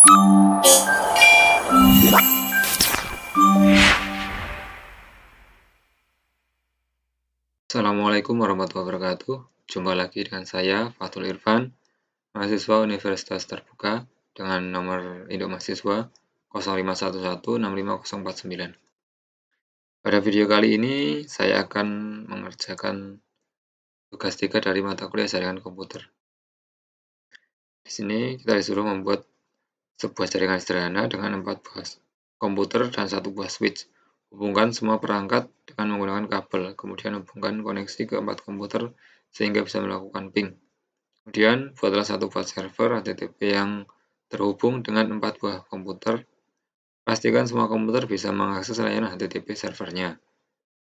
Assalamualaikum warahmatullahi wabarakatuh. Jumpa lagi dengan saya, Fathul Irfan, mahasiswa Universitas Terbuka dengan nomor induk mahasiswa 0511654049. Pada video kali ini, saya akan mengerjakan tugas 3 dari mata kuliah jaringan komputer. Di sini kita disuruh membuat sebuah jaringan sederhana dengan 4 buah komputer dan 1 buah switch. Hubungkan semua perangkat dengan menggunakan kabel, kemudian hubungkan koneksi ke 4 komputer sehingga bisa melakukan ping. Kemudian, buatlah 1 buah server HTTP yang terhubung dengan 4 buah komputer. Pastikan semua komputer bisa mengakses layanan HTTP servernya.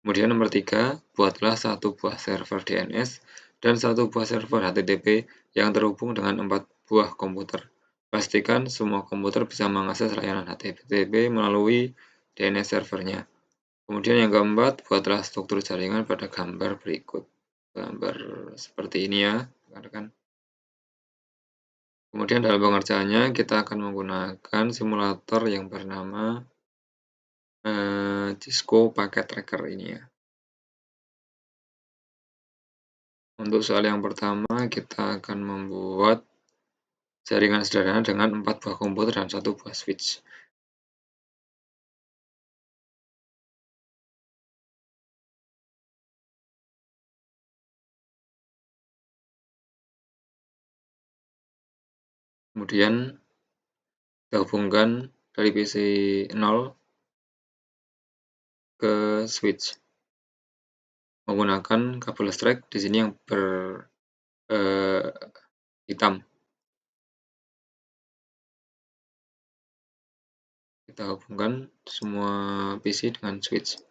Kemudian nomor 3, buatlah 1 buah server DNS dan 1 buah server HTTP yang terhubung dengan 4 buah komputer. Pastikan semua komputer bisa mengakses layanan HTTP melalui DNS servernya. Kemudian yang keempat, buatlah struktur jaringan pada gambar berikut. Gambar seperti ini ya, rekan-rekan. Kemudian dalam pengerjaannya kita akan menggunakan simulator yang bernama Cisco Packet Tracker ini ya. Untuk soal yang pertama kita akan membuat jaringan sederhana dengan 4 buah komputer dan 1 buah switch. Kemudian kita hubungkan dari PC 0 ke switch menggunakan kabel listrik di sini yang hitam. Kita hubungkan semua PC dengan switch.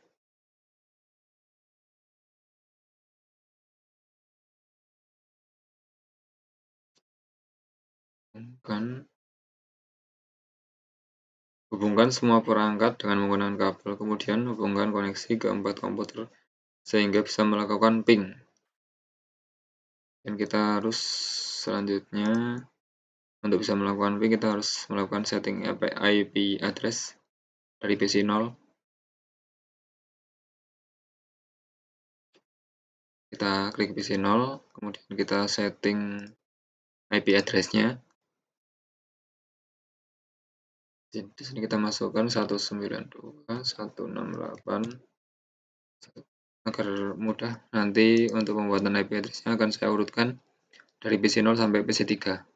Hubungkan semua perangkat dengan menggunakan kabel, kemudian hubungkan koneksi ke 4 komputer sehingga bisa melakukan ping. Dan kita harus selanjutnya untuk bisa melakukan ping kita harus melakukan setting IP address dari PC 0. Kita klik PC 0, kemudian kita setting IP address-nya. Di sini kita masukkan 192.168 agar mudah. Nanti untuk pembuatan IP address-nya akan saya urutkan dari PC 0 sampai PC 3.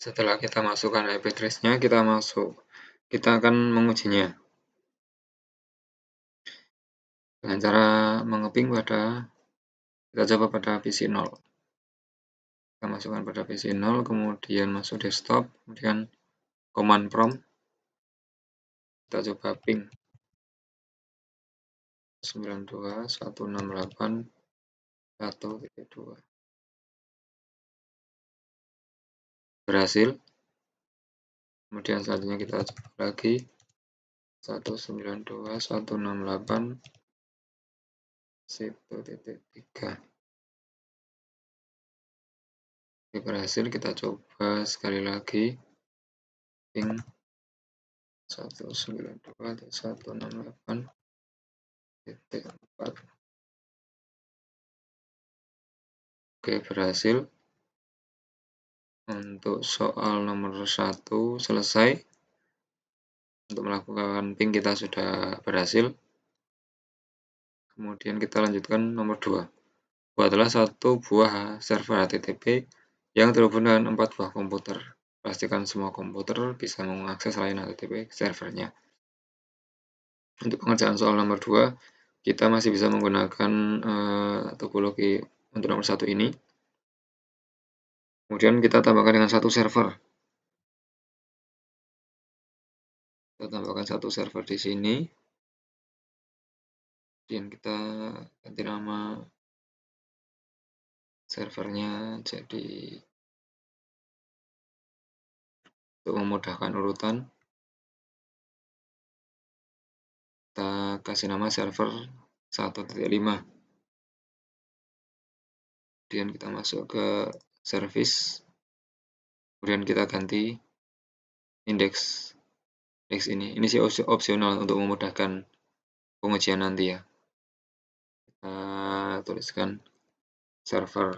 Setelah kita masukkan IP address-nya, kita akan mengujinya dengan cara mengeping kita coba pada PC 0. Kita masukkan pada PC 0, kemudian masuk desktop, kemudian command prompt, kita coba ping 92.168.1.2. Berhasil. Kemudian selanjutnya kita coba lagi 192.168.1.3. Oke, berhasil. Kita coba sekali lagi ping 192.168.4. Oke, berhasil. Untuk soal nomor 1 selesai. Untuk melakukan ping kita sudah berhasil. Kemudian kita lanjutkan nomor 2. Buatlah 1 buah server HTTP yang terhubung dengan 4 buah komputer. Pastikan semua komputer bisa mengakses layanan HTTP servernya. Untuk pengerjaan soal nomor 2, kita masih bisa menggunakan topologi untuk nomor 1 ini. Kemudian kita tambahkan dengan 1 server. Kita tambahkan 1 server di sini. Dan kita ganti nama servernya jadi Untuk memudahkan urutan, kita kasih nama server 1.5. Kemudian kita masuk ke service, kemudian kita ganti indeks ini sih opsional untuk memudahkan pengujian nanti ya. Kita tuliskan server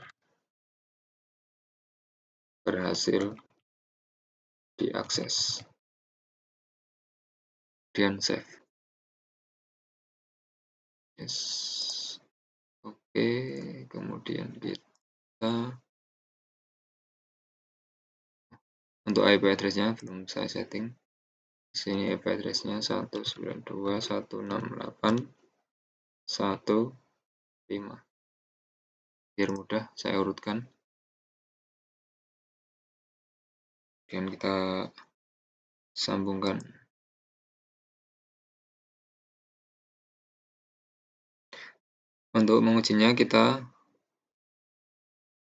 berhasil diakses, kemudian save. Yes. Oke, kemudian kita untuk IP address-nya belum saya setting. Sini IP address-nya 192.168.1.5. Biar mudah saya urutkan. Dan kita sambungkan. Untuk mengujinya kita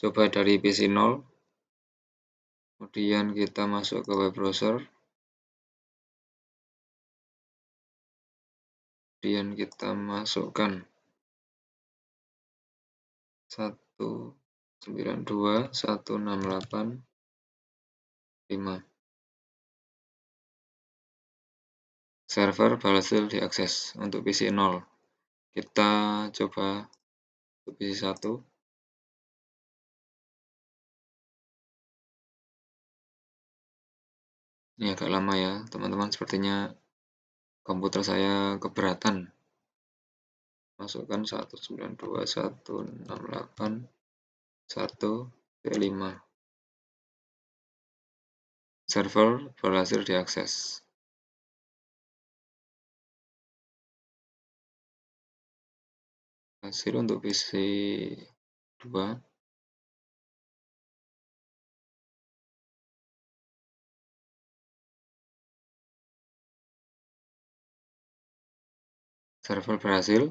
coba dari PC 0, kemudian kita masuk ke web browser, kemudian kita masukkan 192.168.5. Server berhasil diakses untuk PC 0. Kita coba untuk PC 1. Ini agak lama ya, teman-teman. Sepertinya komputer saya keberatan. Masukkan 192.168.1.5. Server berhasil diakses. Hasil untuk PC 2. Server berhasil.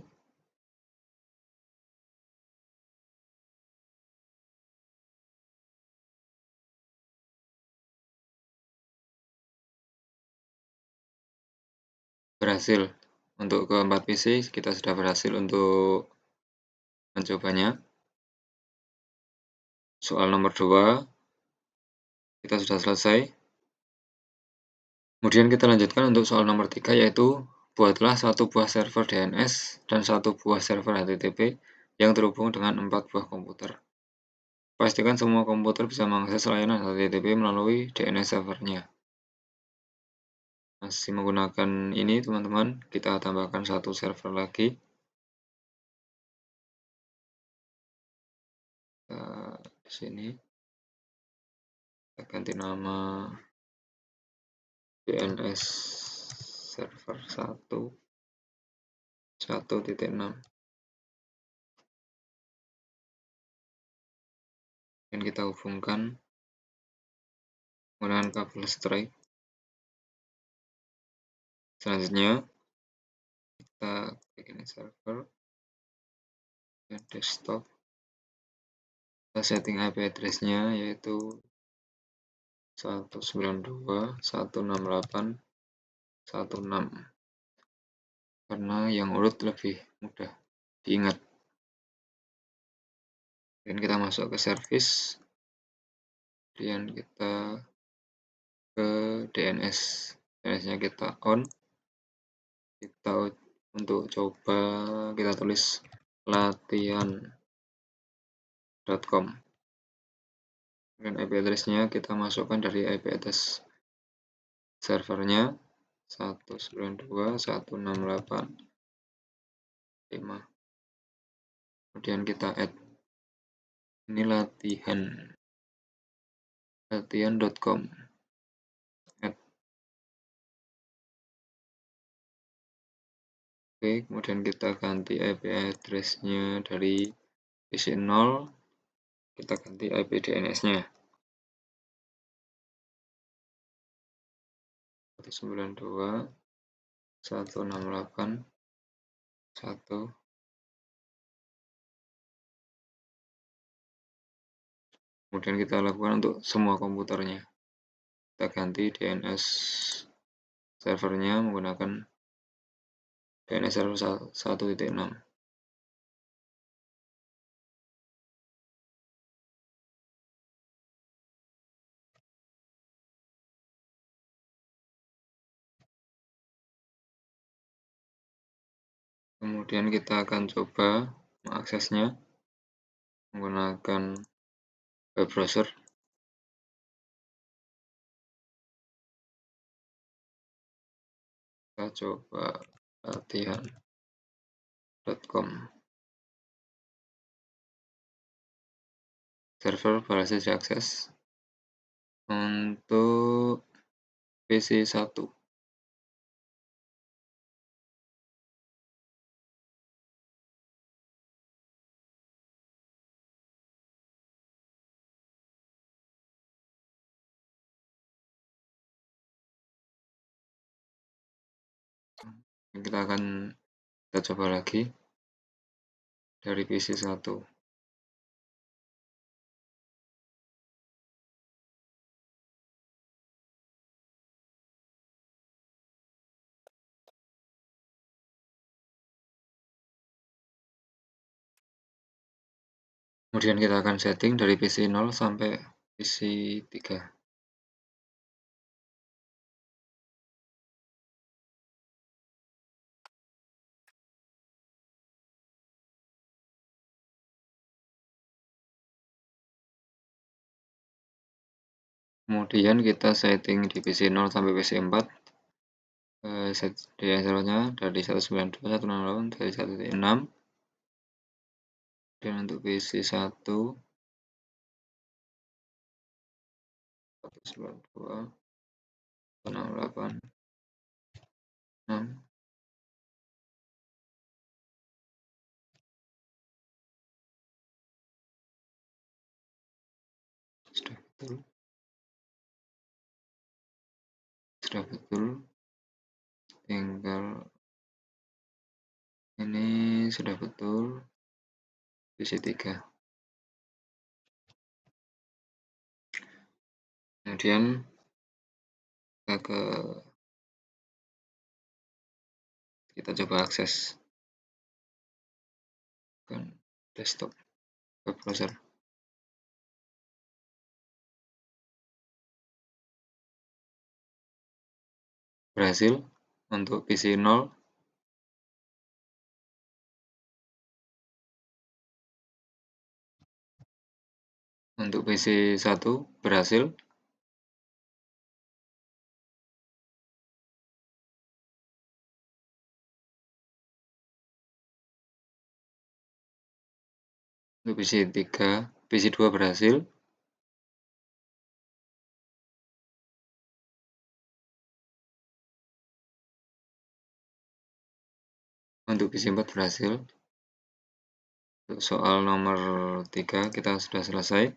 Berhasil. Untuk keempat PC kita sudah berhasil untuk mencobanya. Soal nomor 2 kita sudah selesai. Kemudian kita lanjutkan untuk soal nomor 3, yaitu buatlah satu buah server DNS dan satu buah server HTTP yang terhubung dengan 4 buah komputer. Pastikan semua komputer bisa mengakses layanan HTTP melalui DNS servernya. Masih menggunakan ini teman-teman, kita tambahkan satu server lagi. Di sini kita ganti nama DNS server 1.1.6. Dan kita hubungkan menggunakan kabel Stripe. Selanjutnya kita bikin server dan desktop. Kita setting IP address-nya yaitu 192.168.1.6 karena yang urut lebih mudah diingat. Dan kita masuk ke service, kemudian kita ke DNS. DNS-nya kita on. Kita untuk coba kita tulis latihan.com. Dan IP address-nya kita masukkan dari IP address servernya 192.168.5. Kemudian kita add ini latihan.com. Oke, kemudian kita ganti IP address-nya dari PC 0, kita ganti IP DNS-nya 192.168.1. Kemudian kita lakukan untuk semua komputernya. kita ganti DNS servernya menggunakan DNS server 1.6. Kemudian kita akan coba mengaksesnya menggunakan web browser. Kita coba latihan.com. Server berhasil diakses untuk PC 1. Kita coba lagi dari PC 1. Kemudian kita akan setting dari PC 0 sampai PC 3. Kemudian kita setting di PC 0 sampai PC 4. Set DNS servernya dari 192.168 dari 1.6. Dan untuk PC 1 192.168.6 sudah betul, tinggal ini sudah betul PC 3. Kemudian kita coba akses ke desktop web browser. Berhasil untuk PC 0. Untuk PC 1 berhasil. Untuk PC 2 berhasil. Untuk PC 4 berhasil. Untuk soal nomor 3 kita sudah selesai.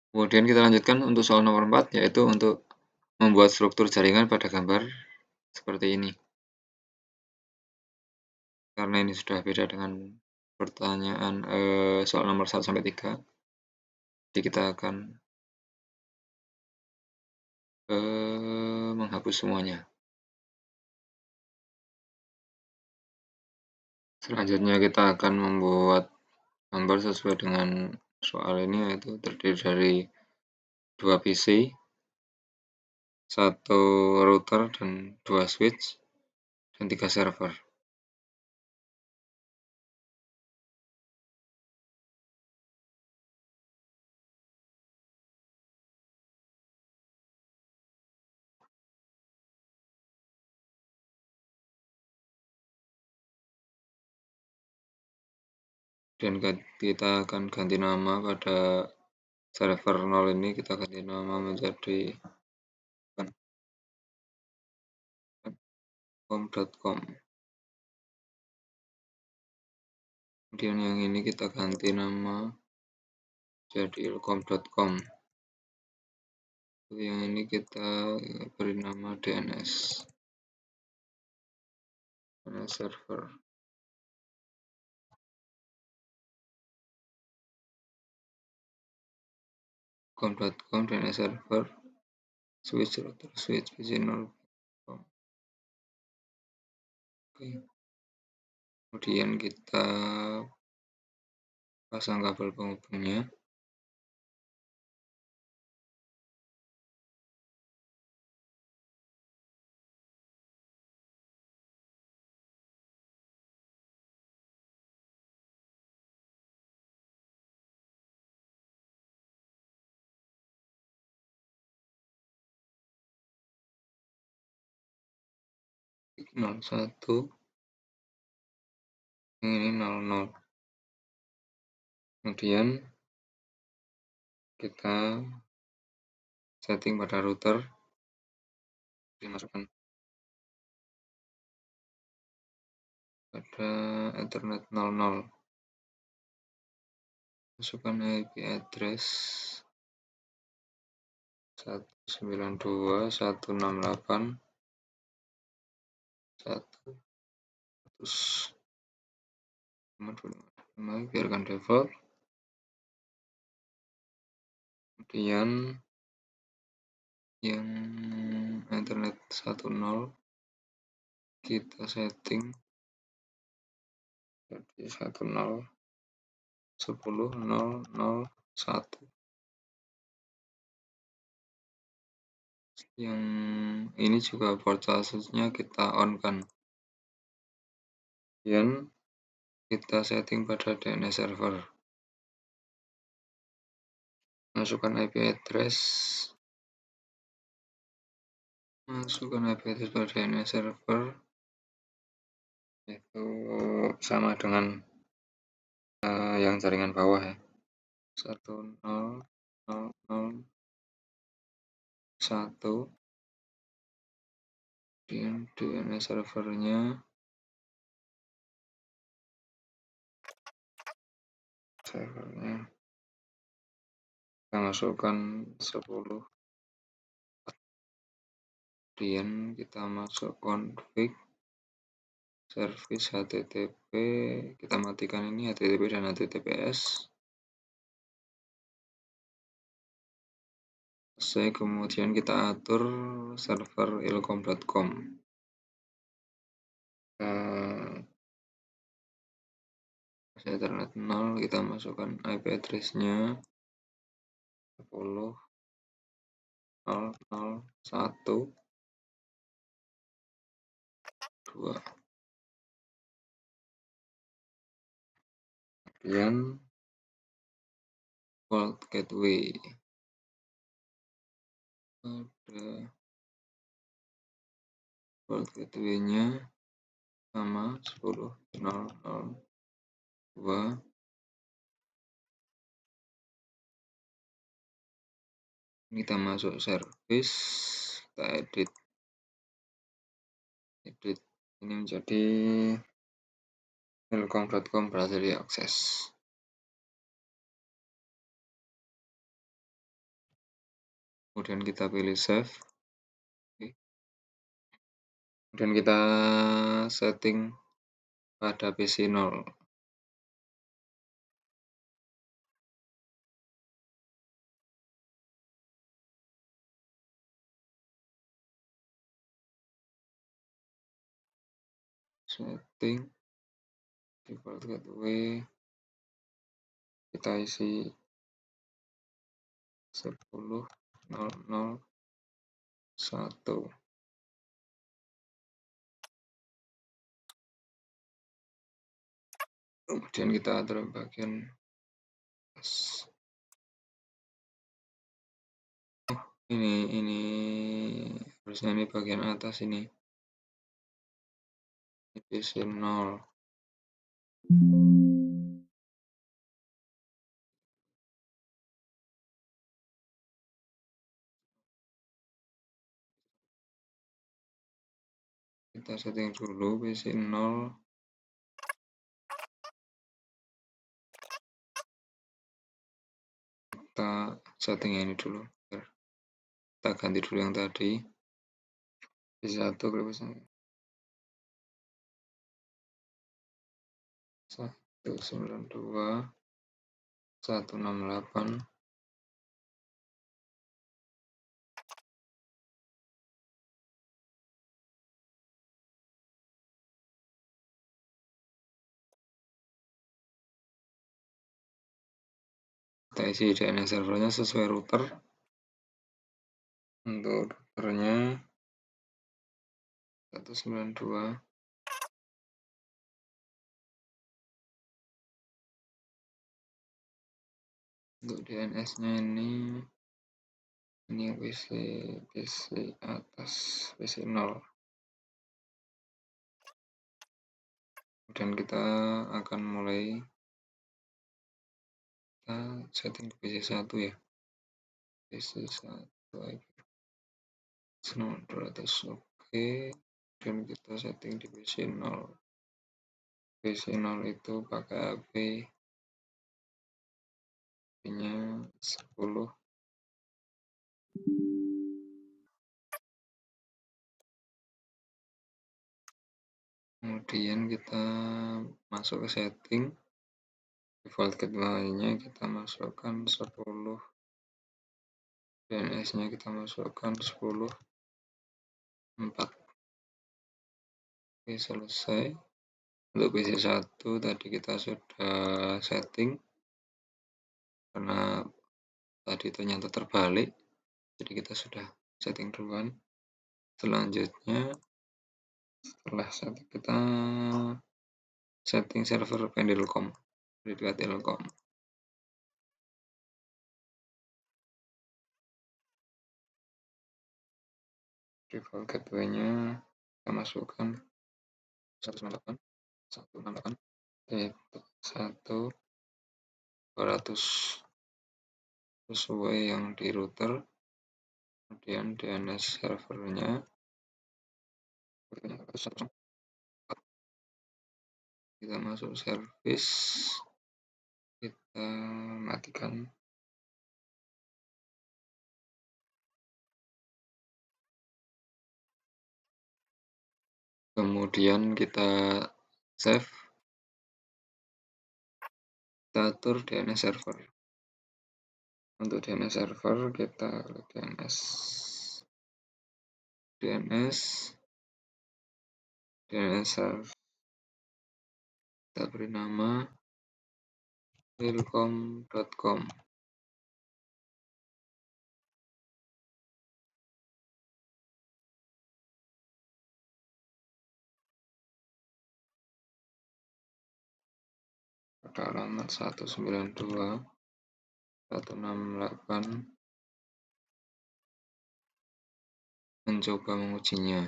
Kemudian kita lanjutkan untuk soal nomor 4, yaitu untuk membuat struktur jaringan pada gambar seperti ini. Karena ini sudah beda dengan pertanyaan soal nomor 1 sampai 3. Jadi kita akan menghapus semuanya. Selanjutnya kita akan membuat gambar sesuai dengan soal ini, yaitu terdiri dari 2 PC, 1 router dan 2 switch, dan 3 server. Dan kita akan ganti nama pada server 0 ini, kita ganti nama menjadi com.com. Kemudian yang ini kita ganti nama jadi ilkom.com. Yang ini kita beri nama DNS server. com.com DNS server. switch router switch PC0. Oke. Kemudian kita pasang kabel penghubungnya. Nol satu, ini 00. Kemudian kita setting pada router, dimasukkan pada Ethernet 00. Masukkan IP address 192.168.100. Biarkan default. Kemudian yang Ethernet 10 kita setting jadi 10.10.0.01. Yang ini juga port casusnya kita on kan. Kemudian kita setting pada DNS server. Masukkan IP address pada DNS server, itu sama dengan yang jaringan bawah ya, 10.0.0.1. Kemudian DNS servernya kita masukkan 10. Kemudian kita masuk config service HTTP, kita matikan ini HTTP dan HTTPS. Selesai, kemudian kita atur server ilkom.com. Ethernet 0, kita masukkan IP address-nya 10.0.1.2. Kemudian port gateway ada port gateway-nya sama 10.0.0.2. Kita masuk service, kita edit ini menjadi ilkom.com berhasil diakses. Kemudian kita pilih save. Kemudian kita setting pada PC0. Setting default gateway, kita isi 10.0.0.1. Kemudian kita atur bagian ini harusnya ini bagian atas ini PC0. Kita setting dulu PC0. Kita setting ini dulu, kita ganti dulu yang tadi PC1 192.168.100. Kita isi DNS servernya sesuai router. Untuk routernya 192. Untuk DNS-nya ini PC atas PC 0. Kemudian kita akan mulai setting di PC 1 ya. PC 1 IP 200 oke. Dan kita setting di PC 0. PC 0 itu pakai IP-nya 10. Kemudian kita masuk ke setting. Default gateway-nya kita masukkan 10. DNS-nya kita masukkan 10. 4. Oke, selesai. Untuk PC 1 tadi kita sudah setting karena tadi ternyata terbalik, jadi kita sudah setting duluan. Selanjutnya setelah setting kita setting server Pendelcom di Telkom. Default gateway-nya kita masukkan 168.168.1.200 sesuai yang di router. Kemudian DNS servernya kita masuk service, kita matikan. Kemudian kita save, kita atur DNS server. Untuk DNS server kita klik DNS server, kita beri nama telkom.com. Pada alamat 192.168 mencoba mengujinya.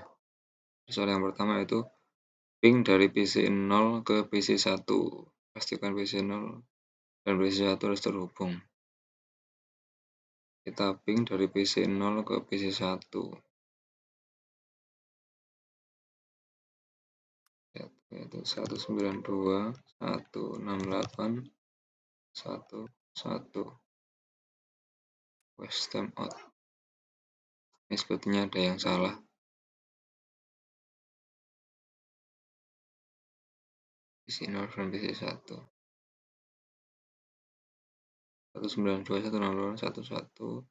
Soal yang pertama itu ping dari PC 0 ke PC 1. Pastikan PC 0 dan PC 1 harus terhubung. Kita ping dari PC 0 ke PC 1. Yaitu 192.168.1.1. West timeout. Ini sepertinya ada yang salah. PC 0 dan PC 1. 192.168.1.1.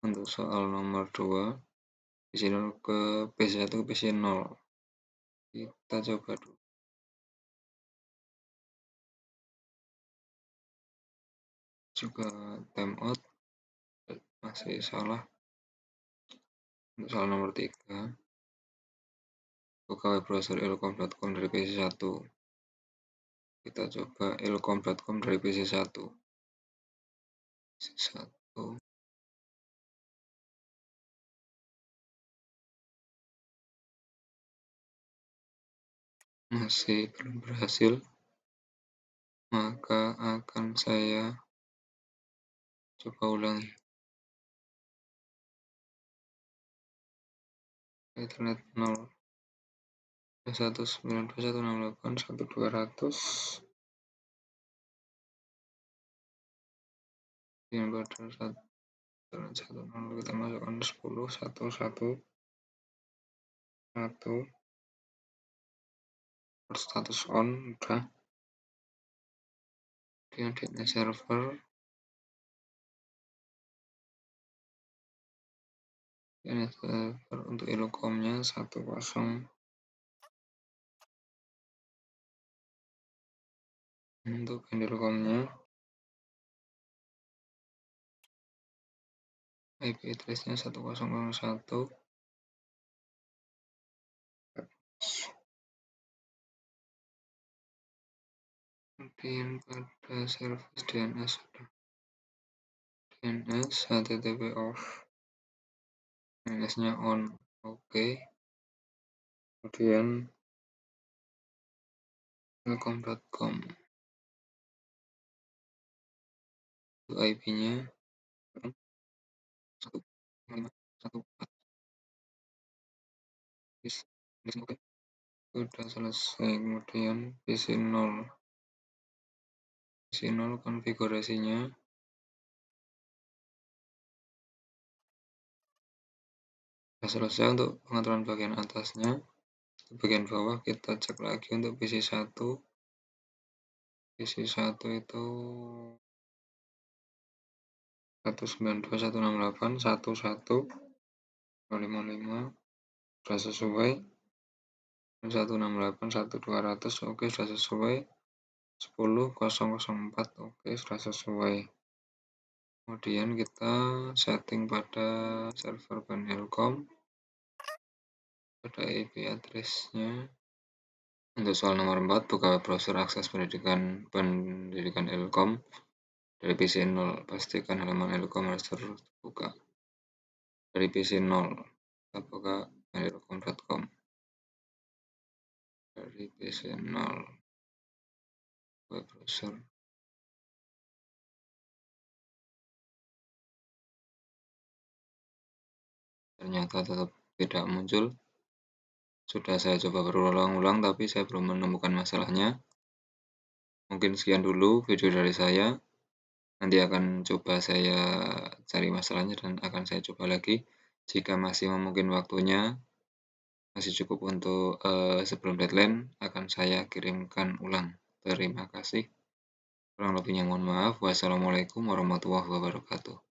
Untuk soal nomor 2, PC 0 ke PC 1 ke PC 0. Kita coba dulu. Juga timeout, masih salah. Untuk soal nomor 3, buka web browser ilkom.com dari PC 1. Kita coba ilkom.com dari PC 1. Masih belum berhasil, maka akan saya coba ulangi. Internet 0 192.168.1.200 yang pada 1.1.0 kita masukkan 10 1 status on udah. Kemudian DNS server Ini server untuk ilkomnya 10 untuk ilkomnya IP address-nya 1001 kemudian pada service DNS HTTP off DNS-nya on oke kemudian ilkom.com untuk IP-nya 151 oke sudah selesai kemudian PC0 konfigurasinya sudah selesai untuk pengaturan bagian atasnya. Di bagian bawah kita cek lagi untuk PC1 itu 192.168.11.255 sudah sesuai. 168.1.200 oke sudah sesuai. 10.004 oke sudah sesuai. Kemudian kita setting pada server ilkom pada IP address-nya. Untuk soal nomor 4, buka web browser akses pendidikan ilkom dari PC0. Pastikan halaman ilkom harus terbuka. Dari PC0, kita buka ilkom.com. Dari PC0 web browser. Ternyata tetap tidak muncul. Sudah saya coba berulang-ulang tapi saya belum menemukan masalahnya. Mungkin sekian dulu video dari saya. Nanti akan coba saya cari masalahnya dan akan saya coba lagi. Jika masih memungkinkan waktunya, masih cukup untuk sebelum deadline, akan saya kirimkan ulang. Terima kasih. Kurang lebihnya mohon maaf. Wassalamualaikum warahmatullahi wabarakatuh.